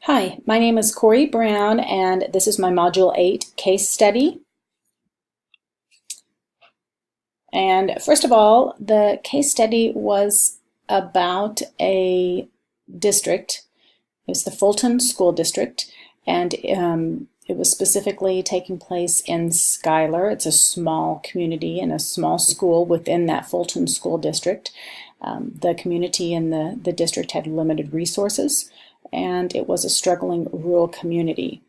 Hi, my name is Corey Brown, and this is my Module 8 case study. And first of all, the case study was about a district. It was the Fulton School District, and it was specifically taking place in Schuyler. It's a small community and a small school within that Fulton School District. The community and the district had limited resources, and it was a struggling rural community.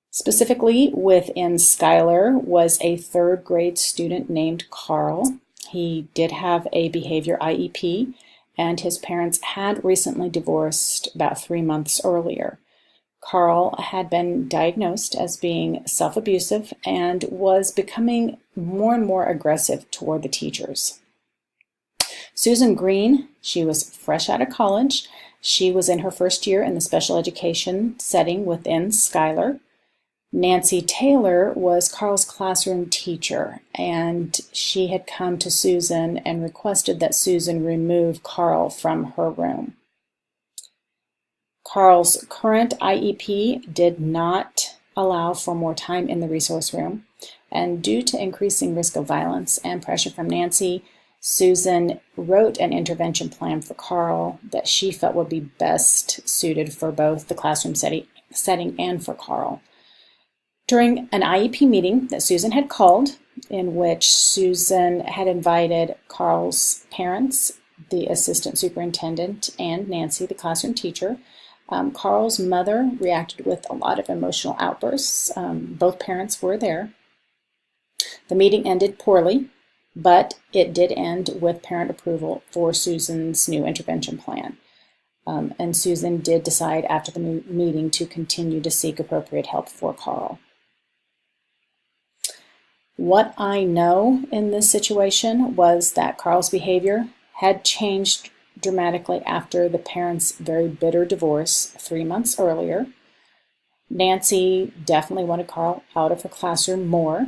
Specifically within Schuyler was a third grade student named Carl. He did have a behavior IEP, and his parents had recently divorced about 3 months earlier. Carl had been diagnosed as being self-abusive and was becoming more and more aggressive toward the teachers. Susan Green, she was fresh out of college. She was in her first year in the special education setting within Schuyler. Nancy Taylor was Carl's classroom teacher, and she had come to Susan and requested that Susan remove Carl from her room. Carl's current IEP did not allow for more time in the resource room, and due to increasing risk of violence and pressure from Nancy, Susan wrote an intervention plan for Carl that she felt would be best suited for both the classroom setting and for Carl. During an IEP meeting that Susan had called, in which Susan had invited Carl's parents, the assistant superintendent, and Nancy, the classroom teacher, Carl's mother reacted with a lot of emotional outbursts. Both parents were there. The meeting ended poorly, but it did end with parent approval for Susan's new intervention plan. And Susan did decide after the meeting to continue to seek appropriate help for Carl. What I know in this situation was that Carl's behavior had changed dramatically after the parents' very bitter divorce 3 months earlier. Nancy definitely wanted Carl out of her classroom more.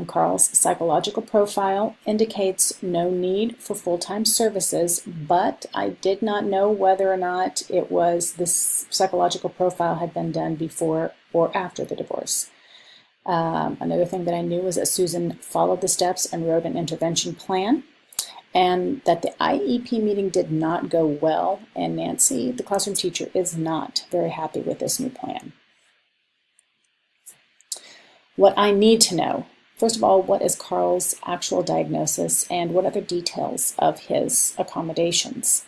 Carl's psychological profile indicates no need for full-time services, but I did not know whether or not this psychological profile had been done before or after the divorce. Another thing that I knew was that Susan followed the steps and wrote an intervention plan, and that the IEP meeting did not go well, and Nancy, the classroom teacher, is not very happy with this new plan. What I need to know, first of all, what is Carl's actual diagnosis and what other details of his accommodations?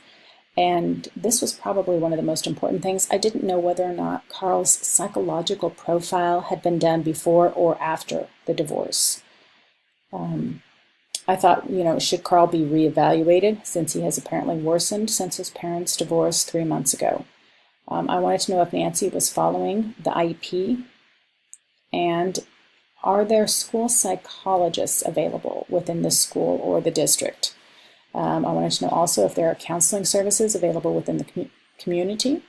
And this was probably one of the most important things. I didn't know whether or not Carl's psychological profile had been done before or after the divorce. I thought, should Carl be reevaluated since he has apparently worsened since his parents divorced 3 months ago? I wanted to know if Nancy was following the IEP, and are there school psychologists available within the school or the district? I wanted to know also if there are counseling services available within the community,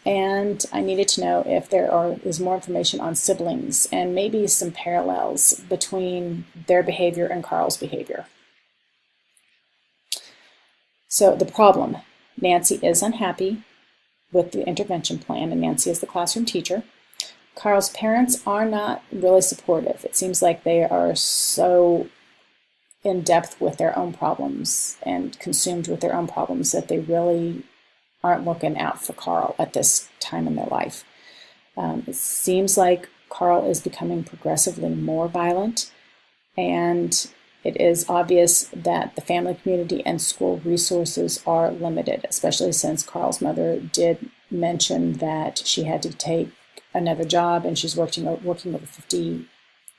and I needed to know if there is more information on siblings and maybe some parallels between their behavior and Carl's behavior. So the problem, Nancy is unhappy with the intervention plan, and Nancy is the classroom teacher. Carl's parents are not really supportive. It seems like they are so in depth with their own problems and consumed with their own problems that they really aren't looking out for Carl at this time in their life. It seems like Carl is becoming progressively more violent, and it is obvious that the family, community, and school resources are limited, especially since Carl's mother did mention that she had to take another job and she's working over 50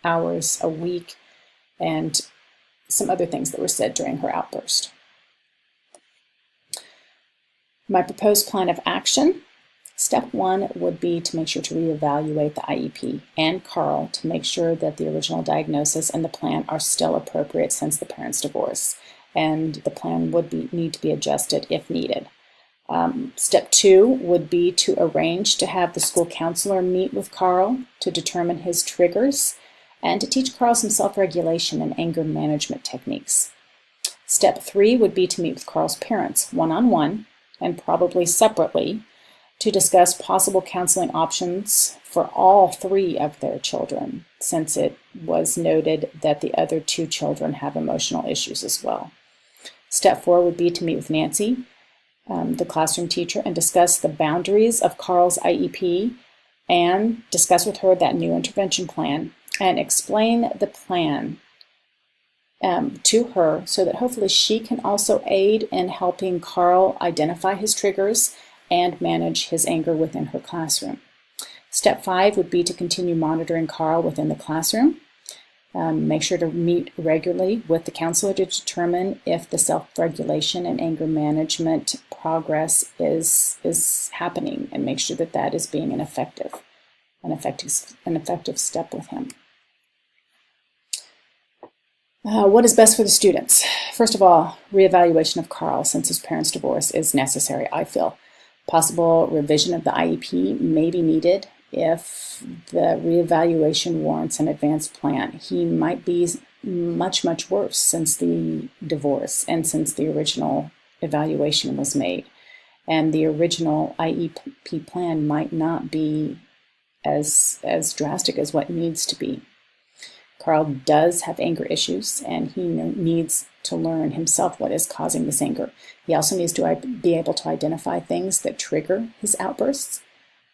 hours a week, and some other things that were said during her outburst. My proposed plan of action, step 1 would be to make sure to reevaluate the IEP and Carl to make sure that the original diagnosis and the plan are still appropriate since the parents' divorce, and the plan would need to be adjusted if needed. Step 2 would be to arrange to have the school counselor meet with Carl to determine his triggers and to teach Carl some self-regulation and anger management techniques. Step 3 would be to meet with Carl's parents one-on-one and probably separately to discuss possible counseling options for all 3 of their children, since it was noted that the other 2 children have emotional issues as well. Step 4 would be to meet with Nancy, the classroom teacher, and discuss the boundaries of Carl's IEP and discuss with her that new intervention plan and explain the plan to her so that hopefully she can also aid in helping Carl identify his triggers and manage his anger within her classroom. Step 5 would be to continue monitoring Carl within the classroom. Make sure to meet regularly with the counselor to determine if the self-regulation and anger management progress is happening, and make sure that that is being an effective step with him. What is best for the students? First of all, reevaluation of Carl since his parents' divorce is necessary, I feel. Possible revision of the IEP may be needed if the reevaluation warrants an advanced plan. He might be much, much worse since the divorce and since the original evaluation was made. And the original IEP plan might not be as drastic as what needs to be. Carl does have anger issues, and he needs to learn himself what is causing this anger. He also needs to be able to identify things that trigger his outbursts,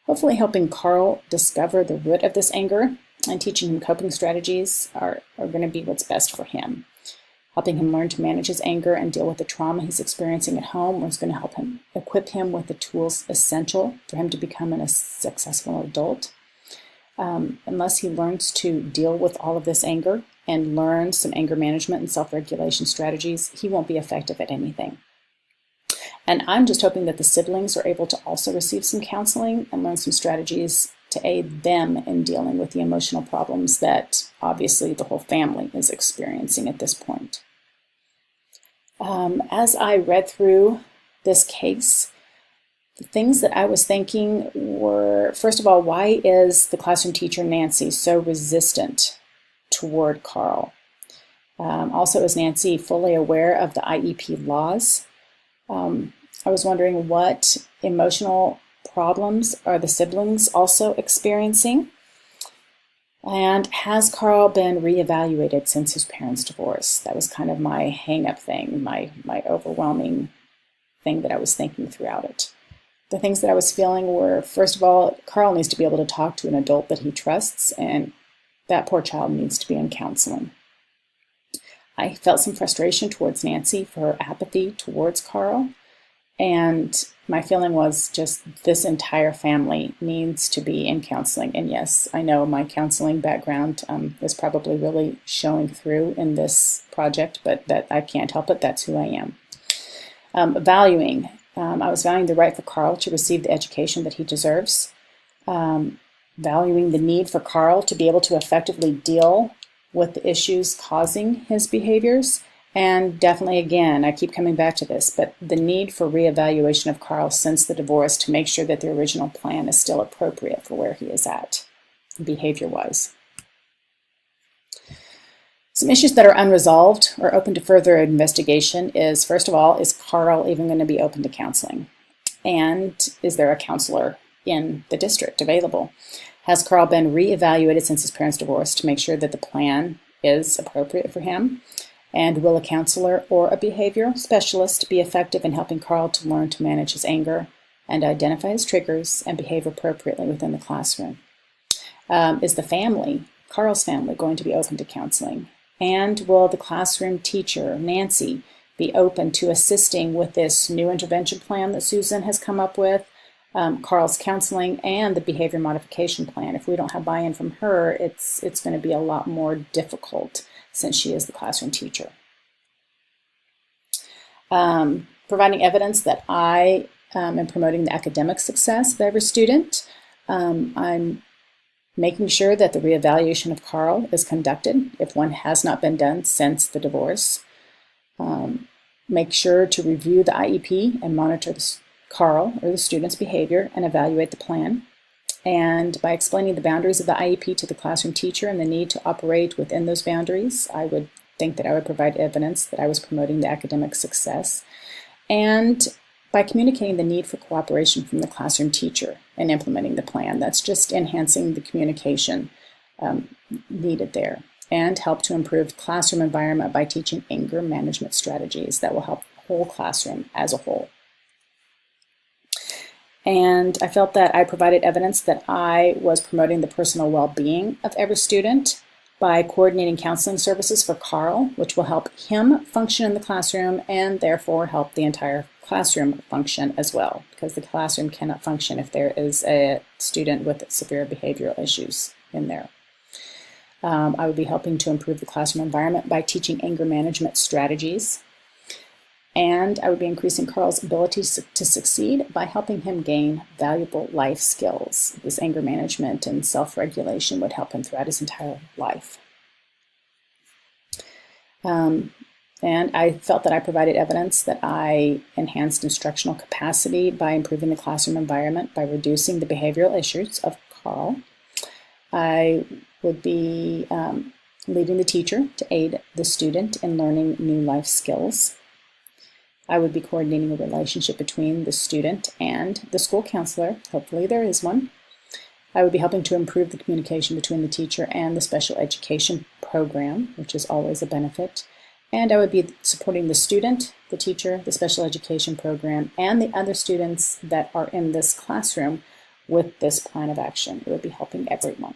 hopefully helping Carl discover the root of this anger and teaching him coping strategies are going to be what's best for him. Helping him learn to manage his anger and deal with the trauma he's experiencing at home is going to help him equip him with the tools essential for him to become a successful adult. Unless he learns to deal with all of this anger and learn some anger management and self-regulation strategies, he won't be effective at anything. And I'm just hoping that the siblings are able to also receive some counseling and learn some strategies to aid them in dealing with the emotional problems that obviously the whole family is experiencing at this point. As I read through this case, the things that I was thinking were, first of all, why is the classroom teacher, Nancy, so resistant toward Carl? Also, is Nancy fully aware of the IEP laws? I was wondering what emotional problems are the siblings also experiencing? And has Carl been reevaluated since his parents' divorce? That was kind of my hang-up thing, my overwhelming thing that I was thinking throughout it. The things that I was feeling were, first of all, Carl needs to be able to talk to an adult that he trusts, and that poor child needs to be in counseling. I felt some frustration towards Nancy for her apathy towards Carl, and my feeling was just this entire family needs to be in counseling. And yes, I know my counseling background is probably really showing through in this project, but that I can't help it. That's who I am. Valuing. I was valuing the right for Carl to receive the education that he deserves, valuing the need for Carl to be able to effectively deal with the issues causing his behaviors, and definitely, again, I keep coming back to this, but the need for reevaluation of Carl since the divorce to make sure that the original plan is still appropriate for where he is at, behavior-wise. Some issues that are unresolved or open to further investigation is, first of all, is Carl even going to be open to counseling? And is there a counselor in the district available? Has Carl been reevaluated since his parents' divorce to make sure that the plan is appropriate for him? And will a counselor or a behavioral specialist be effective in helping Carl to learn to manage his anger and identify his triggers and behave appropriately within the classroom? Is the family, Carl's family, going to be open to counseling? And will the classroom teacher, Nancy, be open to assisting with this new intervention plan that Susan has come up with, Carl's counseling, and the behavior modification plan? If we don't have buy-in from her, it's going to be a lot more difficult since she is the classroom teacher. Providing evidence that I am promoting the academic success of every student. I'm making sure that the reevaluation of Carl is conducted if one has not been done since the divorce. Make sure to review the IEP and monitor Carl or the student's behavior and evaluate the plan. And by explaining the boundaries of the IEP to the classroom teacher and the need to operate within those boundaries, I would think that I would provide evidence that I was promoting the academic success. And by communicating the need for cooperation from the classroom teacher in implementing the plan. That's just enhancing the communication needed there. And help to improve the classroom environment by teaching anger management strategies that will help the whole classroom as a whole. And I felt that I provided evidence that I was promoting the personal well-being of every student by coordinating counseling services for Carl, which will help him function in the classroom and therefore help the entire classroom function as well, because the classroom cannot function if there is a student with severe behavioral issues in there. I would be helping to improve the classroom environment by teaching anger management strategies. And I would be increasing Carl's ability to succeed by helping him gain valuable life skills. This anger management and self-regulation would help him throughout his entire life. And I felt that I provided evidence that I enhanced instructional capacity by improving the classroom environment by reducing the behavioral issues of Carl. I would be leading the teacher to aid the student in learning new life skills. I would be coordinating a relationship between the student and the school counselor. Hopefully there is one. I would be helping to improve the communication between the teacher and the special education program, which is always a benefit. And I would be supporting the student, the teacher, the special education program, and the other students that are in this classroom with this plan of action. It would be helping everyone.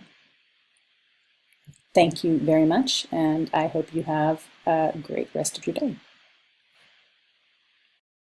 Thank you very much, and I hope you have a great rest of your day.